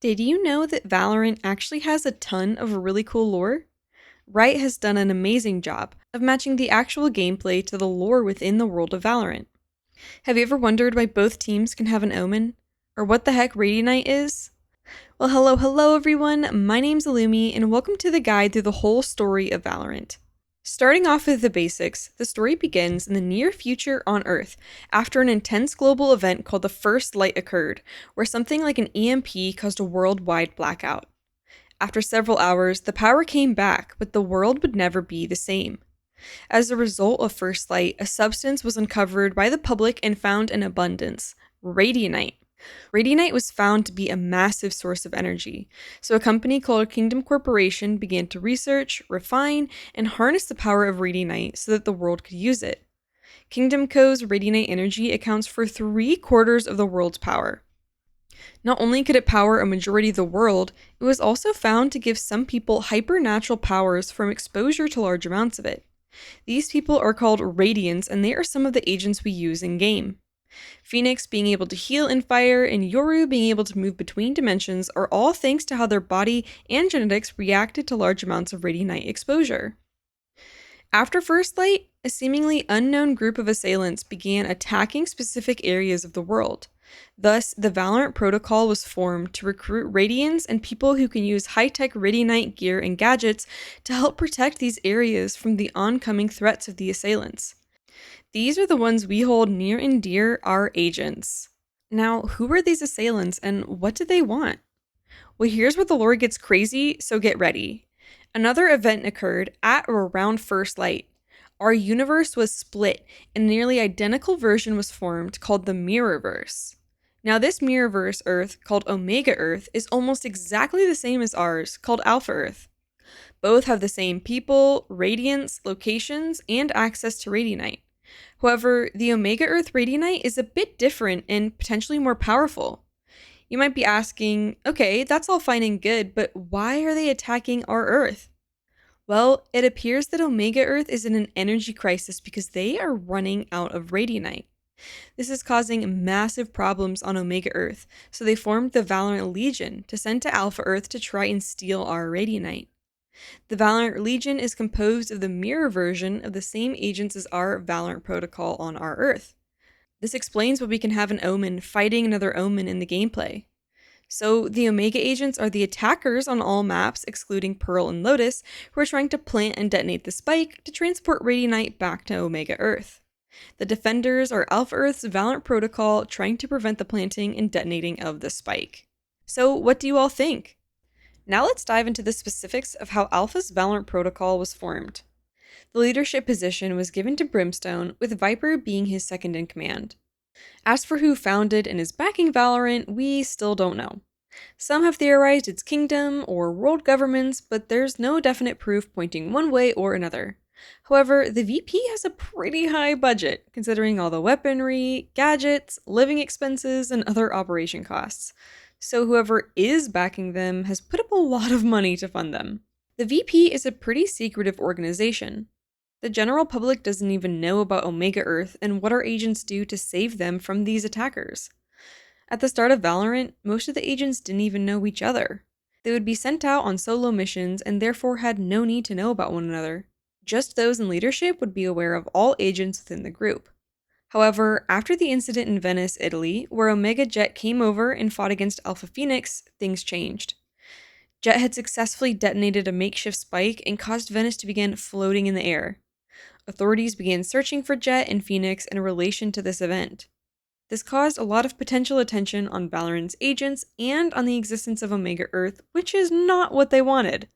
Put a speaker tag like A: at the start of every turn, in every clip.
A: Did you know that Valorant actually has a ton of really cool lore? Riot has done an amazing job of matching the actual gameplay to the lore within the world of Valorant. Have you ever wondered why both teams can have an omen? Or what the heck Radianite is? Well, hello everyone, my name's Elumi, and welcome to the guide through the whole story of Valorant. Starting off with the basics, the story begins in the near future on Earth, after an intense global event called the First Light occurred, where something like an EMP caused a worldwide blackout. After several hours, the power came back, but the world would never be the same. As a result of First Light, a substance was uncovered by the public and found in abundance: Radianite. Radianite was found to be a massive source of energy, so a company called Kingdom Corporation began to research, refine, and harness the power of Radianite so that the world could use it. Kingdom Co's Radianite energy accounts for 3/4 of the world's power. Not only could it power a majority of the world, it was also found to give some people hypernatural powers from exposure to large amounts of it. These people are called Radiants, and they are some of the agents we use in-game. Phoenix being able to heal in fire, and Yoru being able to move between dimensions are all thanks to how their body and genetics reacted to large amounts of Radianite exposure. After First Light, a seemingly unknown group of assailants began attacking specific areas of the world. Thus, the VALORANT Protocol was formed to recruit Radiants and people who can use high-tech Radianite gear and gadgets to help protect these areas from the oncoming threats of the assailants. These are the ones we hold near and dear, our agents. Now, who are these assailants and what do they want? Well, here's where the lore gets crazy, so get ready. Another event occurred at or around First Light. Our universe was split, and a nearly identical version was formed called the Mirrorverse. Now, this Mirrorverse Earth, called Omega Earth, is almost exactly the same as ours, called Alpha Earth. Both have the same people, radiance, locations, and access to Radianite. However, the Omega Earth Radianite is a bit different and potentially more powerful. You might be asking, okay, that's all fine and good, but why are they attacking our Earth? Well, it appears that Omega Earth is in an energy crisis because they are running out of Radianite. This is causing massive problems on Omega Earth, so they formed the VALORANT Legion to send to Alpha Earth to try and steal our Radianite. The VALORANT Legion is composed of the mirror version of the same agents as our VALORANT Protocol on our Earth. This explains why we can have an Omen fighting another Omen in the gameplay. So, the Omega agents are the attackers on all maps, excluding Pearl and Lotus, who are trying to plant and detonate the spike to transport Radianite back to Omega Earth. The defenders are Alpha Earth's VALORANT Protocol, trying to prevent the planting and detonating of the spike. So, what do you all think? Now let's dive into the specifics of how Alpha's VALORANT Protocol was formed. The leadership position was given to Brimstone, with Viper being his second in command. As for who founded and is backing Valorant, we still don't know. Some have theorized it's kingdom or world governments, but there's no definite proof pointing one way or another. However, the VP has a pretty high budget, considering all the weaponry, gadgets, living expenses, and other operation costs. So whoever is backing them has put up a lot of money to fund them. The VP is a pretty secretive organization. The general public doesn't even know about Omega Earth and what our agents do to save them from these attackers. At the start of Valorant, most of the agents didn't even know each other. They would be sent out on solo missions and therefore had no need to know about one another. Just those in leadership would be aware of all agents within the group. However, after the incident in Venice, Italy, where Omega Jet came over and fought against Alpha Phoenix, things changed. Jet had successfully detonated a makeshift spike and caused Venice to begin floating in the air. Authorities began searching for Jet and Phoenix in relation to this event. This caused a lot of potential attention on Valorant's agents and on the existence of Omega Earth, which is not what they wanted.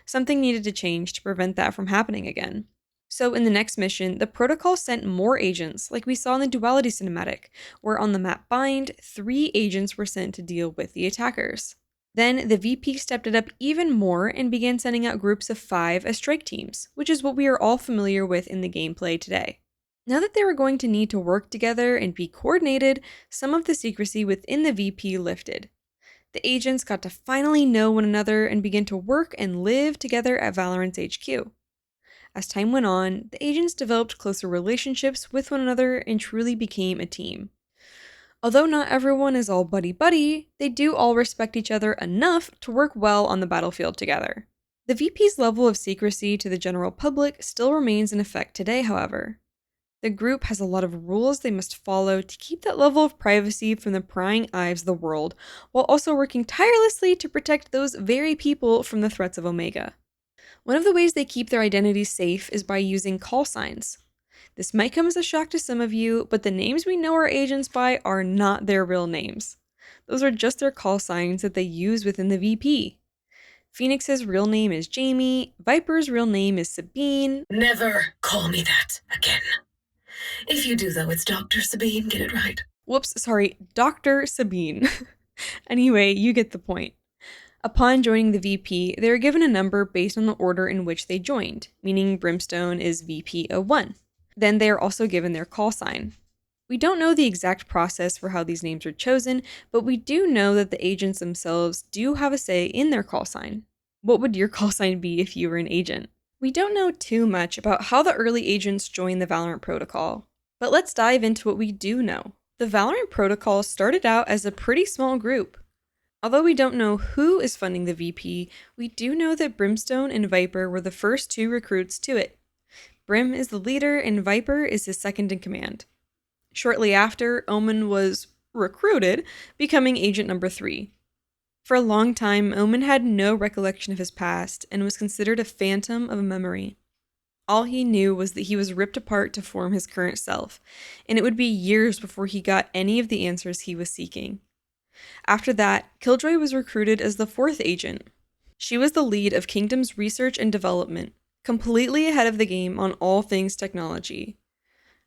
A: Something needed to change to prevent that from happening again. So in the next mission, the Protocol sent more agents, like we saw in the Duality cinematic, where on the map Bind, 3 agents were sent to deal with the attackers. Then the VP stepped it up even more and began sending out groups of 5 as strike teams, which is what we are all familiar with in the gameplay today. Now that they were going to need to work together and be coordinated, some of the secrecy within the VP lifted. The agents got to finally know one another and begin to work and live together at Valorant's HQ. As time went on, the agents developed closer relationships with one another and truly became a team. Although not everyone is all buddy-buddy, they do all respect each other enough to work well on the battlefield together. The VP's level of secrecy to the general public still remains in effect today, however. The group has a lot of rules they must follow to keep that level of privacy from the prying eyes of the world, while also working tirelessly to protect those very people from the threats of Omega. One of the ways they keep their identities safe is by using call signs. This might come as a shock to some of you, but the names we know our agents by are not their real names. Those are just their call signs that they use within the VP. Phoenix's real name is Jamie, Viper's real name is Sabine.
B: Never call me that again. If you do, though, it's Dr. Sabine, get it right.
A: Whoops, sorry, Dr. Sabine. Anyway, you get the point. Upon joining the VP, they are given a number based on the order in which they joined, meaning Brimstone is VP01. Then they are also given their call sign. We don't know the exact process for how these names are chosen, but we do know that the agents themselves do have a say in their call sign. What would your call sign be if you were an agent? We don't know too much about how the early agents joined the VALORANT Protocol, but let's dive into what we do know. The VALORANT Protocol started out as a pretty small group. Although we don't know who is funding the VP, we do know that Brimstone and Viper were the first two recruits to it. Brim is the leader and Viper is his second in command. Shortly after, Omen was recruited, becoming agent number 3. For a long time, Omen had no recollection of his past and was considered a phantom of a memory. All he knew was that he was ripped apart to form his current self, and it would be years before he got any of the answers he was seeking. After that, Killjoy was recruited as the 4th agent. She was the lead of Kingdom's research and development, completely ahead of the game on all things technology.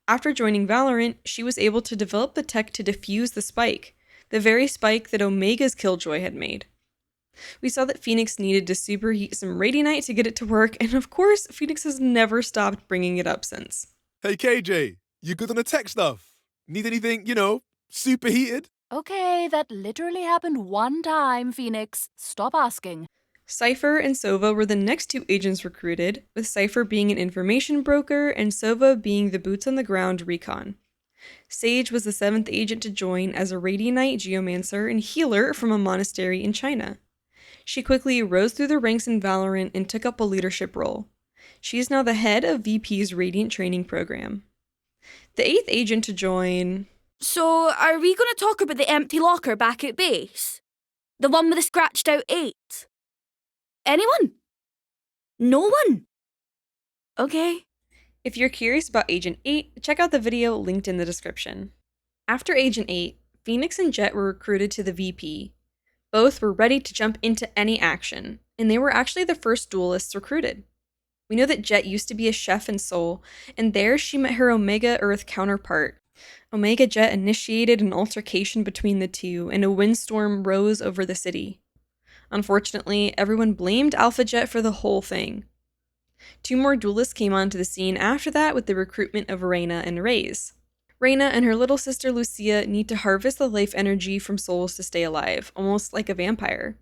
A: After joining Valorant, she was able to develop the tech to defuse the spike, the very spike that Omega's Killjoy had made. We saw that Phoenix needed to superheat some Radianite to get it to work, and of course, Phoenix has never stopped bringing it up since.
C: Hey KJ, you good on the tech stuff? Need anything, superheated?
D: Okay, that literally happened one time, Phoenix. Stop asking.
A: Cypher and Sova were the next 2 agents recruited, with Cypher being an information broker and Sova being the boots-on-the-ground recon. Sage was the 7th agent to join as a Radianite geomancer and healer from a monastery in China. She quickly rose through the ranks in Valorant and took up a leadership role. She is now the head of VP's Radiant training program. The 8th agent to join...
E: So, are we going to talk about the empty locker back at base? The one with the scratched out 8? Anyone? No one? Okay.
A: If you're curious about Agent 8, check out the video linked in the description. After Agent 8, Phoenix and Jet were recruited to the VP. Both were ready to jump into any action, and they were actually the first duelists recruited. We know that Jet used to be a chef in Seoul, and there she met her Omega Earth counterpart. Omega Jet initiated an altercation between the two, and a windstorm rose over the city. Unfortunately, everyone blamed Alpha Jet for the whole thing. 2 more duelists came onto the scene after that with the recruitment of Reyna and Raze. Reyna and her little sister Lucia need to harvest the life energy from souls to stay alive, almost like a vampire.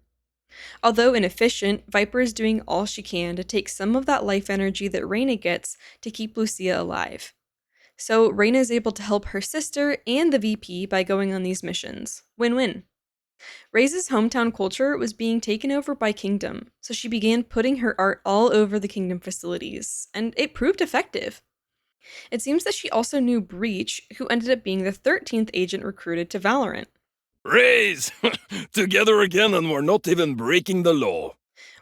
A: Although inefficient, Viper is doing all she can to take some of that life energy that Reyna gets to keep Lucia alive. So Reyna is able to help her sister and the VP by going on these missions. Win-win. Raze's hometown culture was being taken over by Kingdom, so she began putting her art all over the Kingdom facilities, and it proved effective. It seems that she also knew Breach, who ended up being the 13th agent recruited to Valorant.
F: Raze! Together again and we're not even breaking the law.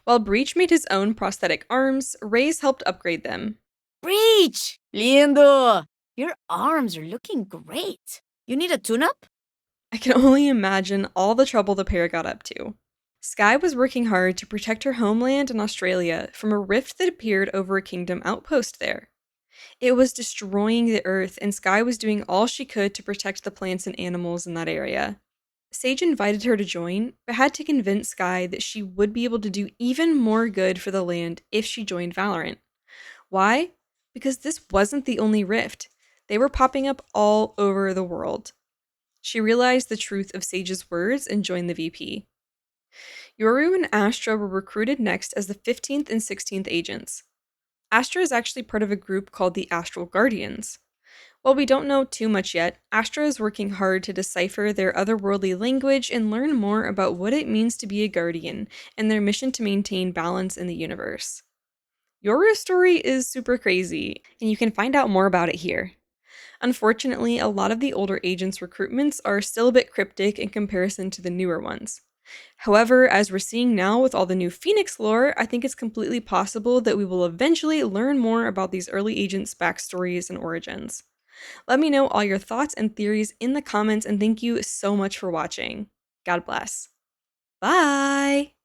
A: While Breach made his own prosthetic arms, Raze helped upgrade them.
E: Breach! Lindo! Your arms are looking great. You need a tune-up?
A: I can only imagine all the trouble the pair got up to. Skye was working hard to protect her homeland in Australia from a rift that appeared over a Kingdom outpost there. It was destroying the Earth, and Skye was doing all she could to protect the plants and animals in that area. Sage invited her to join, but had to convince Skye that she would be able to do even more good for the land if she joined Valorant. Why? Because this wasn't the only rift. They were popping up all over the world. She realized the truth of Sage's words and joined the VP. Yoru and Astra were recruited next as the 15th and 16th agents. Astra is actually part of a group called the Astral Guardians. While we don't know too much yet, Astra is working hard to decipher their otherworldly language and learn more about what it means to be a Guardian and their mission to maintain balance in the universe. Yoru's story is super crazy, and you can find out more about it here. Unfortunately, a lot of the older agents' recruitments are still a bit cryptic in comparison to the newer ones. However, as we're seeing now with all the new Phoenix lore, I think it's completely possible that we will eventually learn more about these early agents' backstories and origins. Let me know all your thoughts and theories in the comments, and thank you so much for watching. God bless. Bye!